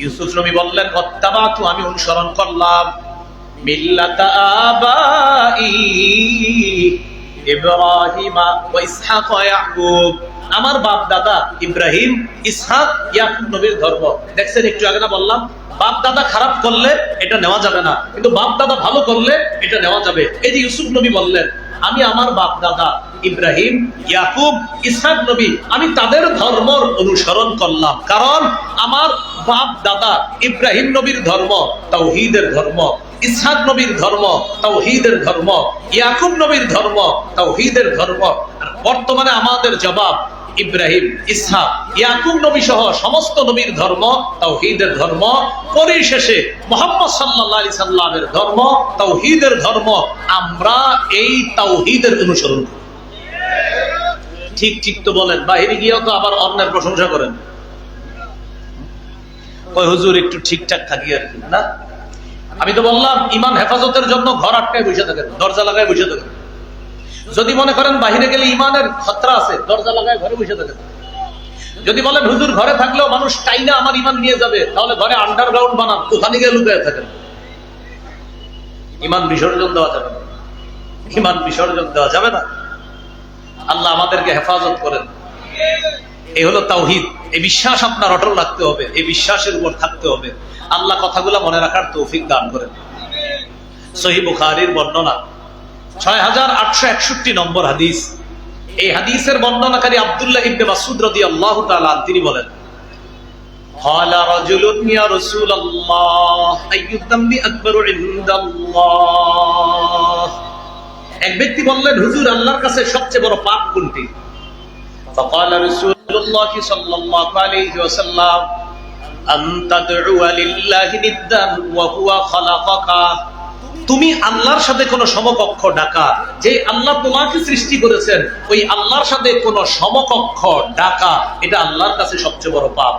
ইউসুফ নবী বললেন ওয়াত্তাবাতু, আমি অনুসরণ করলাম মিল্লাতা আবাই ইব্রাহিম ওয়া ইসহাক ওয়া ইয়াকুব, আমার বাপ দাদা ইব্রাহিম, ইসহাক, ইয়াকুব নবীর ধর্ম। দেখছেন একটু আগে না বললাম, বাপ দাদা খারাপ করলে এটা নেওয়া যাবে না, কিন্তু বাপ দাদা ভালো করলে এটা নেওয়া যাবে। এই যে ইউসুফ নবী বললেন আমি আমার বাপ দাদা ইব্রাহিম, ইয়াকুব, ইসহাক নবী, আমি তাদের ধর্ম অনুসরণ করলাম, কারণ আমার বাপ দাদা ইব্রাহিম নবীর ধর্ম তাওহীদের ধর্ম, ইসহাক নবীর ধর্ম তাওহীদের ধর্ম, ইয়াকুব নবীর ধর্ম তাওহীদের ধর্ম। আর বর্তমানে আমাদের জবাব ইব্রাহিম, ইসহাক, ইয়াকুব নবী সহ সমস্ত নবীর ধর্ম তাওহীদের ধর্ম। পরিশেষে মুহাম্মদ সাল্লাল্লাহু আলাইহি সাল্লামের ধর্ম তাওহীদের ধর্ম। আমরা এই তাওহীদের অনুসরণ করি। ঠিক ঠিক তো বলেন, বাহিরে গিয়েও তো আবার অন্যের প্রশংসা করেন, কই হুজুর একটু ঠিকঠাক থাকি আর কি না। আমি তো বললাম ইমান হেফাজতের জন্য ঘর আটকায় বসে থাকেন, দরজা লাগায় বসে থাকেন। যদি মনে করেন বাহিরে গেলে ইমানের খতরা আছে, দরজা লাগায় ঘরে বসে থাকেন। যদি বলেন হুজুর ঘরে থাকলেও মানুষ টাইনা আমার ইমান নিয়ে যাবে, তাহলে ঘরে আন্ডারগ্রাউন্ড বানান, ওখানে গিয়ে লুকিয়ে থাকেন। ইমান বিসর্জন দেওয়া যাবে না, ইমান বিসর্জন দেওয়া যাবে না। আল্লাহ আমাদেরকে হেফাজত করেন। এই হলো তাওহীদ। এই বিশ্বাস আপনার অটল রাখতে হবে, এই বিশ্বাসের উপর থাকতে হবে। আল্লাহ কথাগুলো মনে রাখার তৌফিক দান করেন। সহিহ বুখারীর বর্ণনা ৬৮৬১ নম্বর হাদিস। এই হাদিসের বর্ণনাকারী আব্দুল্লাহ ইবনে মাসউদ রাদিয়াল্লাহু তাআলা তিনি বলেন, قال رجل يا رسول الله أي الذنب أكبر عند الله। এক ব্যক্তি বললেন হুজুর আল্লাহর কাছে সবচেয়ে বড় পাপ কোনটি? فقال رسول الله صلى الله عليه وسلم أن تدعو لله ندا وهو خلقك। তুমি আল্লাহর সাথে কোন সমকক্ষ ডাকা, যে আল্লাহ তোমাকে সৃষ্টি করেছেন ওই আল্লাহর সাথে কোন সমকক্ষ ডাকা, এটা আল্লাহর কাছে সবচেয়ে বড় পাপ।